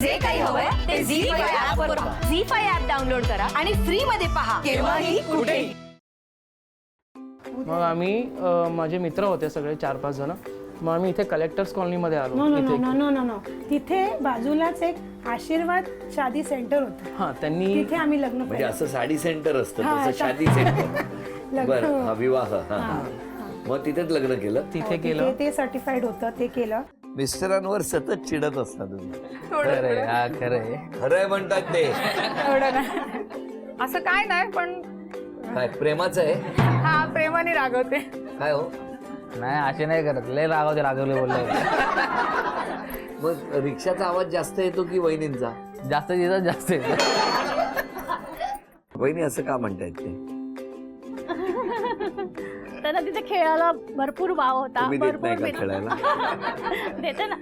जे काही हवंय ते झी5 ऍप वर पहा. झी5 ऍप डाउनलोड करा आणि फ्री मध्ये पहा केव्हाही कुठेही. मग आम्ही माझे मित्र होते सगळे 4-5 जण. मग आम्ही इथे कलेक्टर्स कॉलनीमध्ये आलो. नो तिथे बाजूलाच एक आशीर्वाद शादी सेंटर होतं. हां, त्यांनी तिथे आम्ही लग्न म्हणजे असं साडी सेंटर असतं हा, तसं शादी सेंटर. लग्न. बरं, हा विवाह. हा. मग तिथेच लग्न केलं. तिथे केलं. ते सर्टिफाईड होतं, ते केलं. मिस्टरांवर सतत चिडत असता तुम्ही. खरंय, हा खरंय. खरंय म्हणतात ते. असं काय नाही, पण काय प्रेमाचं आहे? हा प्रेमाने रागवते. काय हो? नाही असे नाही करत. लय रागवले बोलले. मग रिक्षाचा आवाज जास्त येतो की वहिनींचा? जास्त येतात जास्त येतात. वहिनी असं का म्हणतायत ते? त्यांना तिथे खेळायला भरपूर वाव होता. तुम्ही देत भरपूर नाही का खेळायला? देते ना.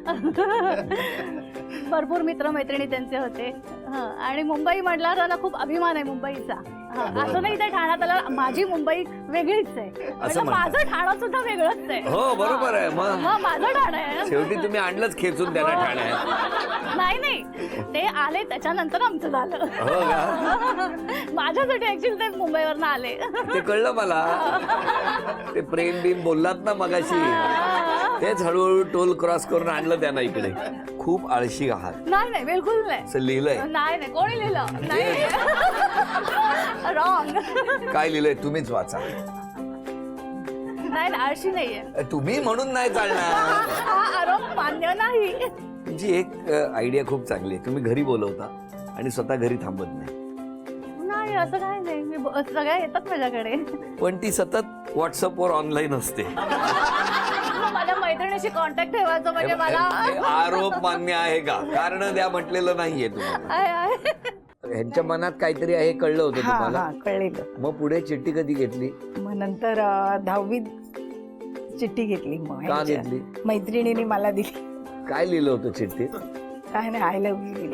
भरपूर मित्रमैत्रिणी त्यांचे होते. आणि मुंबई म्हटल्यावर त्यांना खूप अभिमान आहे मुंबईचा. असं नाही ते ठाण्यात आलं माझी मुंबई वेगळीच आहे. म्हणजे माझं ठाणं सुद्धा वेगळंच आहे. हो बरोबर आहे. मग माझं ठाणं आहे. शेवटी तुम्ही आणलंच खेचून त्यांना ठाण्यात. नाही ते आले त्याच्यानंतर आमचं झालं. हो का? माझ्यासाठी ऍक्च्युली ते मुंबईवरनं आले. ते कळलं मला. ते प्रेम बिम बोललात ना मगाशी, तेच हळूहळू टोल क्रॉस करून आणलं त्यांना इकडे. खूप आळशी आहात. नाही बिलकुल नाही. असं लिहिलंय? नाही कोणी लिहिलं नाही. रॉंग. काय लिहिलंय तुम्हीच वाचा. नाही आळशी नाहीये. तुम्ही म्हणून नाही चालणार. हा आरोप मान्य नाही. तुमची एक आयडिया खूप चांगली आहे. तुम्ही घरी बोलवता आणि स्वतः घरी थांबत नाही. नाही असं काय नाही. सगळ्या येतात माझ्याकडे. पण ती सतत व्हॉट्सअपवर ऑनलाईन असते. माझ्या मैत्रिणीशी कॉन्टॅक्ट ठेवायचं म्हणजे मला हे आरोप मान्य आहे का? कारण द्या म्हटलेलं नाहीये तुम्हाला. आहे. ह्यांच्या मनात काहीतरी आहे कळलं होतं तुम्हाला? कळलेलं. मग पुढे चिठ्ठी कधी घेतली? मग नंतर 10वीत चिठ्ठी घेतली. मग का ह्यांच्या घेतली? मैत्रिणीने मला दिली. काय लिहिलं होतं चिठ्ठीत? काय नाही, आय लव्ह यू.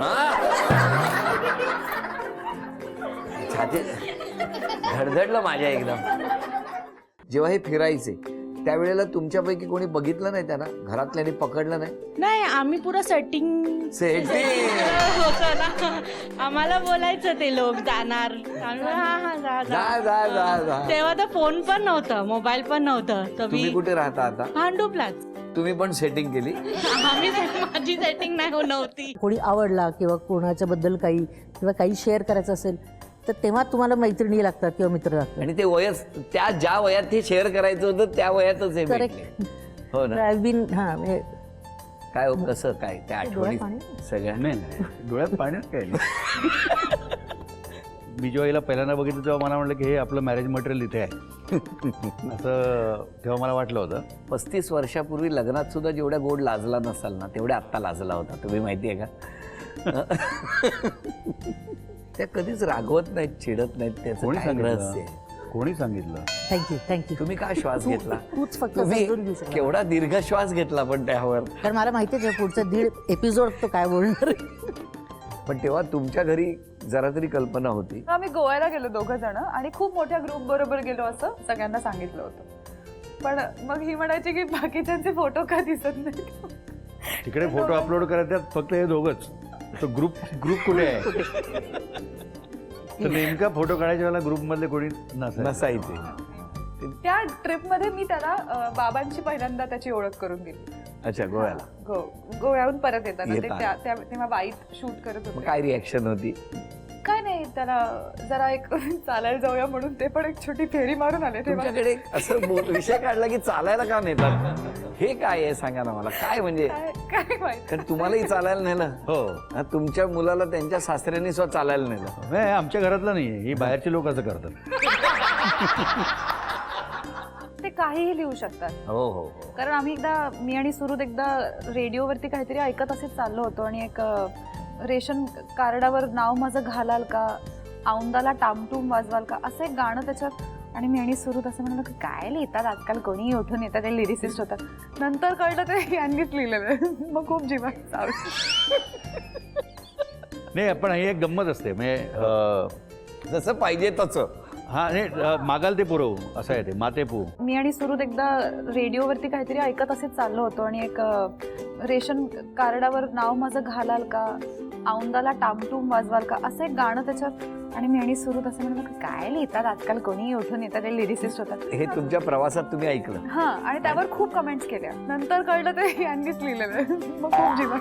छाती धडधडलं माझ्या एकदम. जेव्हा हे फिरायचे त्यावेळेला तुमच्यापैकी कोणी बघितलं नाही त्यांना? घरातल्यानी पकडलं नाही? नाही आम्ही पुरं सेटिंग होतं ना. आम्हाला बोलायचं ते लोक जाणार. हा जा जा. तेव्हा तर फोन पण नव्हतं, मोबाईल पण नव्हतं. तर तुम्ही मी कुठे राहता आता? भांडूपलाच. तुम्ही पण सेटिंग केली? आम्ही माझी सेटिंग नाही नव्हती. कोणी आवडला किंवा कोणाच्या बद्दल काही किंवा काही शेअर करायचं असेल तर तेव्हा तुम्हाला मैत्रिणी लागतात किंवा मित्र लागतात. आणि ते वयच त्या ज्या वयात ते शेअर करायचं होतं त्या वयातच हे भेटले. हो ना? आय बीन काय हो, कसं काय त्या आठवणी सगळ्या? नाही डोळ्यात पाण्यात काय नाही. मी जेव्हा हिला पहिल्यांदा बघितलं तेव्हा मला म्हटलं की हे आपलं मॅरेज मटेरियल इथे आहे असं तेव्हा मला वाटलं होतं. 35 वर्षापूर्वी लग्नात सुद्धा जेवढ्या गोड लाजला नसाल ना तेवढ्या आत्ता लाजला होता. तुम्ही माहिती आहे का? त्या कधीच रागवत नाहीत, चिडत नाहीत. त्याचं कोणी काय रहस्य आहे? सांगितलं? कोणी सांगितलं? थँक्यू. तुम्ही काय श्वास घेतला? तूच फक्त तुम्ही समजून घेऊ शकला. केवढा दीर्घ श्वास घेतला पण त्यावर. कारण मला माहितीच आहे पुढचा 1.5 एपिसोड तो काय बोलणार. पण तेव्हा तुमच्या घरी जरा तरी कल्पना होती? आम्ही गोव्याला गेलो 2 जण आणि खूप मोठ्या ग्रुप बरोबर गेलो असं सगळ्यांना सांगितलं होतं. पण मग ही म्हणायची की बाकीच्यांचे फोटो का दिसत नाही. तिकडे फोटो अपलोड करायच्यात फक्त हे दोघंच. तो ग्रुप कुठे आहे? तर नेमका फोटो काढायच्या वेळेला ग्रुपमधले कोणी नसायचे. त्या ट्रिपमध्ये मी त्याला बाबांची पहिल्यांदा त्याची ओळख करून दिली. अच्छा, गोव्याला? गोव्याहून परत येताना ते तेव्हा वाईट शूट करत मग होते. काय रिॲक्शन होती? काय नाही, त्याला जरा एक चालायला जाऊया म्हणून ते पण एक छोटी फेरी मारून आले तेव्हा. तुमच्याकडे असं विषय काढला की चालायला का नेतात? हे काय आहे सांगा ना मला. काय म्हणजे? काय माहिती. कारण तुम्हालाही चालायला नेलं. हो. हा, तुमच्या मुलाला त्यांच्या सासऱ्यांनी स्वतः चालायला नेलं. नाही आमच्या घरातलं नाही आहे. ही बाहेरचे लोक असं करतात. ते काहीही लिहू शकतात. हो. कारण आम्ही मी आणि सुरुद एकदा रेडिओवरती काहीतरी ऐकत असेच चाललो होतो आणि एक रेशन कार्डावर नाव माझं घालाल का, औंदाला टामटूम वाजवाल का, असं एक गाणं त्याच्यात. आणि मी आणि सुरुद असं म्हणलं की काय लिहितात आजकाल, कोणीही उठून येतात, ते लिरिसिस्ट होतात. नंतर कळलं ते यांनीच लिहिलेलं. मग खूप जीवात नाही पण ही एक गंमत असते म्हणजे जसं पाहिजे तसं. हा नाही मागाल ते पुरवू असं आहे ते मातेपू. मी आणि सुरुद एकदा रेडिओवरती काहीतरी ऐकत असेच चाललो होतो आणि एक रेशन कार्डावर नाव माझं घालाल का, औंदाला टामटूम वाजवाल का असं एक गाणं त्याच्यात. आणि मी आणि सुरू तसं म्हणलं काय लिहितात आजकाल, कोणी उठून येतात, ते लिरिसिस्ट होतात. हे तुमच्या प्रवासात तुम्ही ऐकलं? हा, आणि त्यावर खूप कमेंट्स केल्या. नंतर कळलं ते यांनीच लिहिलेलं. मग खूप जीवन.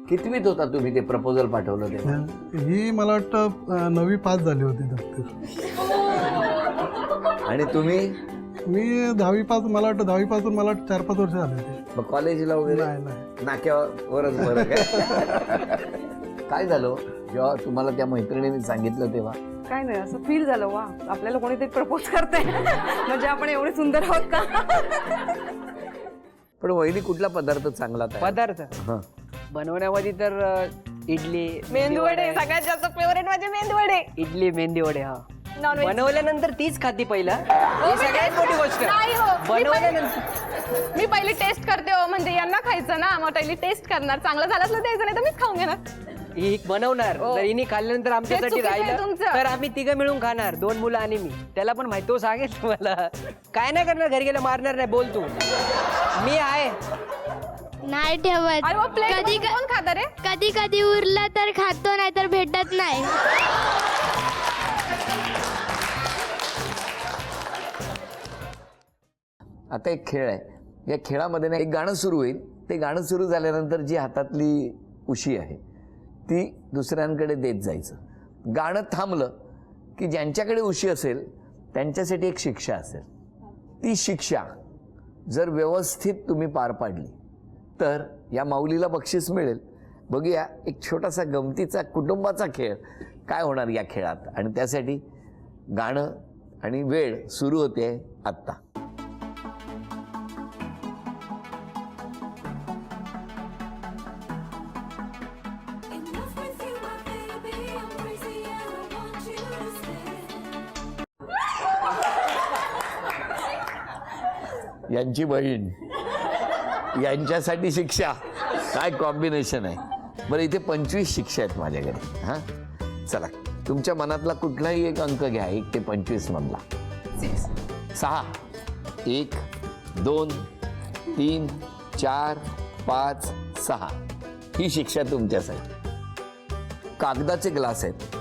कितवीत होता तुम्ही ते प्रपोजल पाठवलं तेव्हा? ही मला वाटतं 9वी पास झाली होती दप्तर. आणि तुम्ही? मी 10वी पास, मला वाटतं 10वी पासून मला 4-5 वर्ष झाले होते. मग कॉलेजला वगैरे? नाही. नाक्यावरच बरं काय झालं जेव्हा तुम्हाला त्या मैत्रिणीने सांगितलं तेव्हा? काय नाही, असं फील झालं, वा आपल्याला कोणीतरी प्रपोज करते, म्हणजे आपण एवढे सुंदर आहोत का. पण वहिनी कुठला पदार्थ चांगला पदार्थ हं. बनवण्यामध्ये तर इडली, मेंदूवडे सगळ्यात जास्त फेवरेट माझे मेंदूवडे. इडली, मेंदीवडे. हा, नॉनव्हेज बनवल्यानंतर तीच खाती पहिला. ही सगळ्यात मोठी गोष्ट. नाही हो, बनवल्यानंतर मी पहिली टेस्ट करते हो, म्हणजे यांना खायचं ना, मग पहिली टेस्ट करणार, चांगलं झालं असलं द्यायचं, नाही तर मीच खाऊन घेणार. ही बनवणार, जर हिने खाल्ल्यानंतर आमच्यासाठी चुकीचं आहे राहिलं तुमचं. तर आम्ही तिघं मिळून खाणार, 2 मुलं आणि मी. त्याला पण माहिती, तो सांगेल तुम्हाला. काय नाही करणार, घरी गेलं मारणार नाही, बोल तू, मी आहे. नाही ठेवत. अरे मग प्लेट कधी कोण खाता रे? कधी कधी उरला तर खातो, नाही तर भेटत नाही. आता एक खेळ आहे, या खेळामध्ये ना एक गाणं सुरू होईल. ते गाणं सुरू झाल्यानंतर जी हातातली उशी आहे ती दुसऱ्यांकडे देत जायचं. गाणं थांबलं की ज्यांच्याकडे उशी असेल त्यांच्यासाठी एक शिक्षा असेल. ती शिक्षा जर व्यवस्थित तुम्ही पार पाडली तर या माऊलीला बक्षीस मिळेल. बघूया एक छोटासा गमतीचा कुटुंबाचा खेळ काय होणार या खेळात. आणि त्यासाठी गाणं आणि वेळ सुरू होते आत्ता. यांची बहीण, यांच्यासाठी शिक्षा, काय कॉम्बिनेशन आहे. बरं, इथे 25 शिक्षा आहेत माझ्याकडे. हां, चला तुमच्या मनातला कुठलाही एक अंक घ्या, 1 ते 25 मधला. 6, 1, 2, 3, 4, 5, 6 ही शिक्षा तुमच्यासाठी. कागदाचे ग्लास आहेत,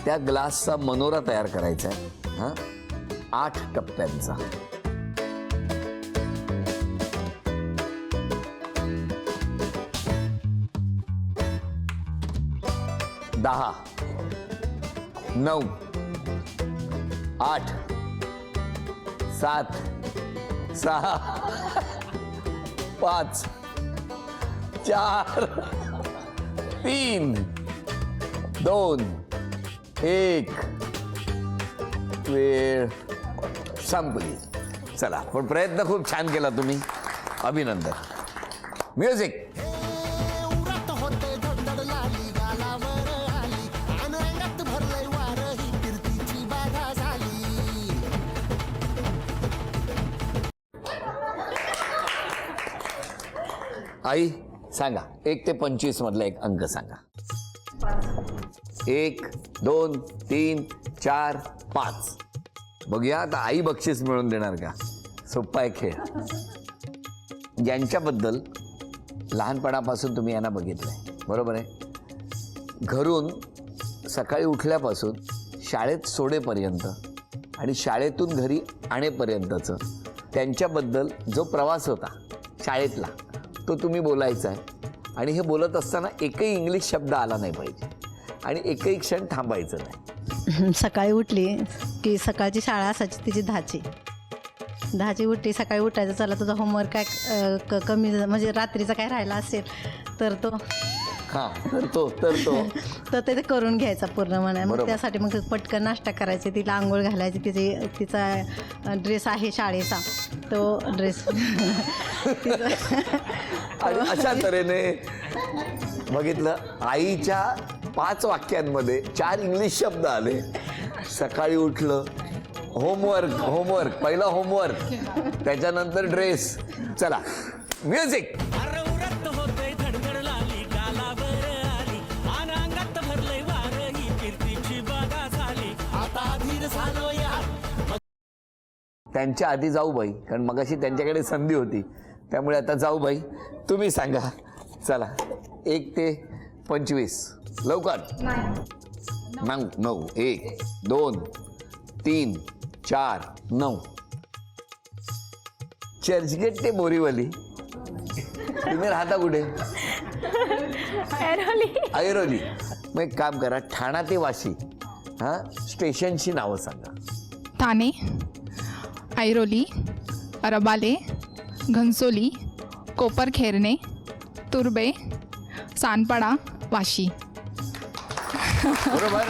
त्या ग्लासचा मनोरा तयार करायचा आहे. हां, 8 टप्प्यांचा. 10, 9, 8, 7, 6, 5, 4, 3, 2, 1. वेळ संपली. चला, पण प्रयत्न खूप छान केला तुम्ही, अभिनंदन. म्युझिक. आई सांगा, 1 ते 25 मधला एक अंक सांगा. 1, 2, 3, 4, 5. बघूया आता आई बक्षीस मिळवून देणार का. सोपा आहे खेळ. यांच्याबद्दल लहानपणापासून तुम्ही यांना बघितलंय, बरोबर आहे. घरून सकाळी उठल्यापासून शाळेत सोडेपर्यंत आणि शाळेतून घरी आणेपर्यंतचं त्यांच्याबद्दल जो प्रवास होता शाळेतला, तो तुम्ही बोलायचा आहे. आणि हे बोलत असताना एकही इंग्लिश शब्द आला नाही पाहिजे आणि एकही क्षण थांबायचं नाही. सकाळी उठली की सकाळची शाळा असायची तिची 10ची उठली. सकाळी उठायचं, चला तुझा होमवर्क काय कमी म्हणजे रात्रीचा काय राहिला असेल तर तो तर ते करून घ्यायचा पूर्ण म्हणा. मग त्यासाठी मग पटकन नाश्ता करायचे, तिला आंघोळ घालायची, तिचा ड्रेस आहे शाळेचा, तो ड्रेस. आणि अशा तऱ्हेने बघितलं, आईच्या 5 वाक्यांमध्ये 4 इंग्लिश शब्द आले. सकाळी उठलं, होमवर्क, पहिला होमवर्क, त्याच्यानंतर ड्रेस. चला, म्युझिक. त्यांच्या आधी जाऊबाई, कारण मगाशी त्यांच्याकडे संधी होती, त्यामुळे आता जाऊबाई तुम्ही सांगा. चला, 1 ते 25 लवकर. 9 1 2 3 4 9. चर्चगेट ते बोरीवली. तुम्ही राहता कुठे? ऐरोली. मग एक काम करा, ठाणा ते वाशी स्टेशनची नावं सांगा. ठाणे, ऐरोली, रबाले, घनसोली, कोपरखेरणे, तुर्बे, सानपाडा, वाशी. बरोबर.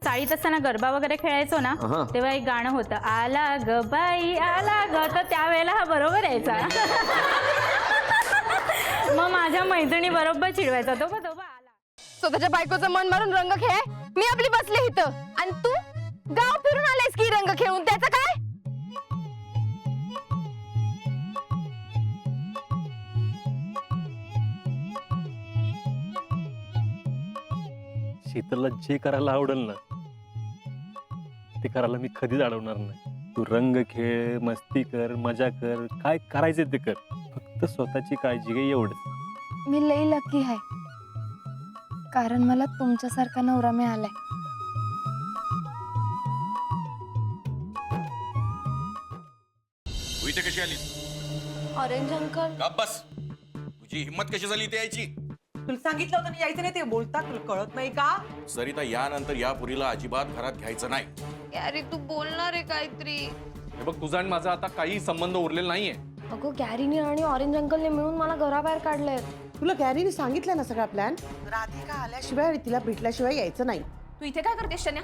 चाळीत असताना गरबा वगैरे खेळायचो ना, तेव्हा एक गाणं होतं, आला ग बाई आला ग, तर त्यावेळेला हा बरोबर यायचा. मग माझ्या मैत्रिणी बरोबर चिडवायचा, तो आला. स्वतःच्या बायकोचं मन मारून रंग खेळ. मी आपली बसले इथं आणि तू गाव फिरून आलायस की रंग खेळून, त्याचं काय? शीतलला जे करायला आवडेल ना ते करायला मी कधीच अडवणार नाही. तू रंग खेळ, मस्ती कर, मजा कर, काय करायचं ते कर, फक्त स्वतःची काळजी घे एवढंच. मी लई लकी आहे, कारण मला तुमच्यासारखा नवरा मिळालाय. तू इथे कशी आलीस? Orange uncle. बस, तुझी हिम्मत कशी झाली इथे यायची? तुला सांगितलं होतं ना यायचं नाही, ते बोलतात तुला कळत नाही का? सरिता, यानंतर या पुरीला अजिबात घरात घ्यायचं नाही. गॅरी तू बोलणार आहे काहीतरी. हे बघ, तुझा आणि माझा आता काही संबंध उरलेला नाहीये. अगो गॅरीने आणि ऑरेंज अंकलने मिळून मला घराबाहेर काढलंय. तुला गॅरीने सांगितलं ना सगळा प्लॅन. राधिका आल्याशिवाय आणि तिला भेटल्याशिवाय यायचं नाही. तू इथे काय करतेस शन्या?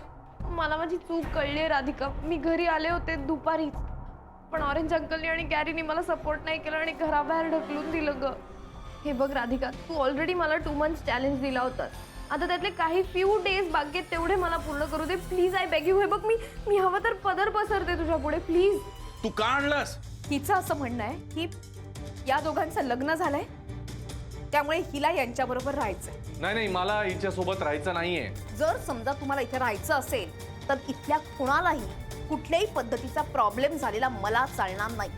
मला माझी चूक कळली राधिका. मी घरी आले होते दुपारीच, पण ऑरेंज अंकलने आणि गॅरीने मला सपोर्ट नाही केलं आणि घराबाहेर ढकलून दिलं ग. हे बघ राधिका, तू ऑलरेडी मला 2 months चॅलेंज दिला होता. आता त्यातले काही फ्यू डेज बाकी आहेत, तेवढे मला पूर्ण करू दे प्लीज. I beg you. हे बघ, मी हवं तर पदर पसरते तुझ्या पुढे प्लीज. तू का आणलास? हिचं असं म्हणणं आहे की या दोघांचं लग्न झालंय, त्यामुळे हिला यांच्याबरोबर राहायचंय. नाही, मला हिच्या सोबत राहायचं नाहीये. जर समजा तुम्हाला इथे राहायचं असेल तर इथल्या कुणालाही कुठल्याही पद्धतीचा प्रॉब्लेम झालेला मला चालणार नाही.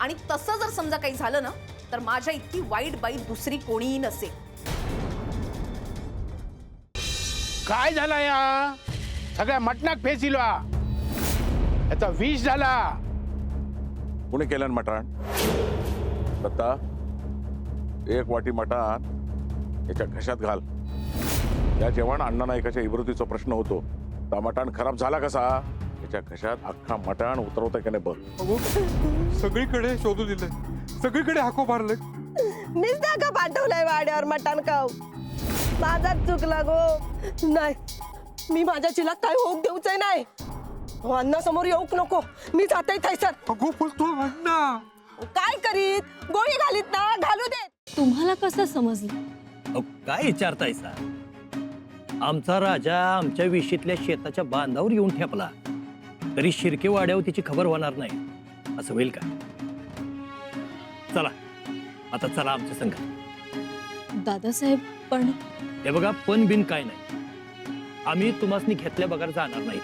आणि तसं जर समजा काही झालं ना, तर माझ्या इतकी वाईट बाई दुसरी कोणीही नसेल. काय झाला या सगळ्या मटणात फेसिलवा? याचा विष झाला. कोणी केलं मटण? दत्ता, 1 वाटी मटण याच्या घशात घाल. या जेवण अण्णा नायकाच्या इब्रुतीचा प्रश्न होतो. तर मटण खराब झाला कसा? त्याच्या घशात अख्खा मटण उतरवता की नाही बघ. सगळीकडे शोधू दिलंय, सगळीकडे हाको मारले. मीच का पाठवलंय वाड्यावर मटण खाऊ. माझाच चुकला गो. नाही, मी माझ्या चिलात काय होऊ देऊच नाही. अण्णा समोर येऊक नको. मी जाते थैसर. अगो बोलतो अण्णा. काय करीत? गोळी घालीत ना, घालू दे. तुम्हाला कसं समजलं? काय विचारतायसा? आमचा राजा आमच्या विशीतल्या शेताच्या बांधावर येऊन ठेपला तरी शिर्के वाड्यावर तिची खबर होणार नाही असं होईल का? चला आता चला आमच्या संघ. दादासाहेब पण हे बघा, पण बिन काय नाही. आम्ही तुम्हासनी घेतल्या बघायला जाणार नाहीत.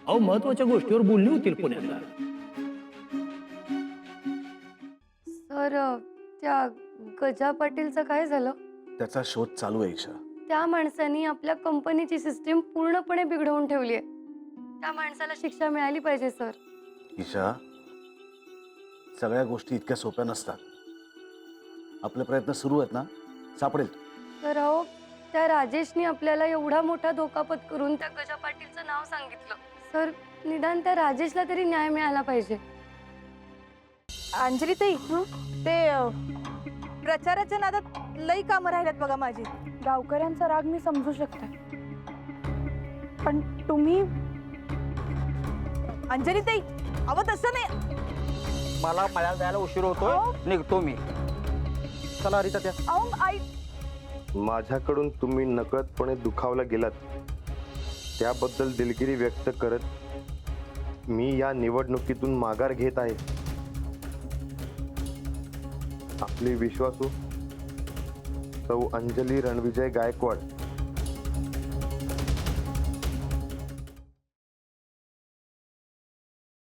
अहो, महत्वाच्या गोष्टीवर बोलणी होतील पुण्याला. सर, त्या गजा पाटीलचं काय झालं? त्याचा शोध चालू आहे ईशा. त्या माणसाने आपल्या कंपनीची सिस्टीम पूर्णपणे बिघडवून ठेवली आहे. त्या माणसाला शिक्षा मिळाली पाहिजे सर. ईशा, सगळ्या गोष्टी इतक्या सोप्या नसतात. आपले प्रयत्न सुरू आहेत ना, सापडेल. तर अहो, त्या राजेशनी आपल्याला एवढा मोठा धोका पत्करून त्या गजा पाटीलचं नाव सांगितलं. सर, निदान त्या राजेशला तरी न्याय मिळाला पाहिजे. अंजली ताई, ते प्रचाराच्या नादात लई कामं राहिल्यात बघा माझी. गावकऱ्यांचा राग मी समजू शकते, पण तुम्ही अंजली ताई, अहो तसं नाही. मला मळ्याला जायला उशीर होतोय, निघतो मी. चला रीता. त्या अहो आई, माझ्याकडून तुम्ही नकळतपणे दुखावला गेलात त्याबद्दल दिलगिरी व्यक्त करत मी या निवडणुकीतून माघार घेत आहे. आपले विश्वासू सौ अंजली रणविजय गायकवाड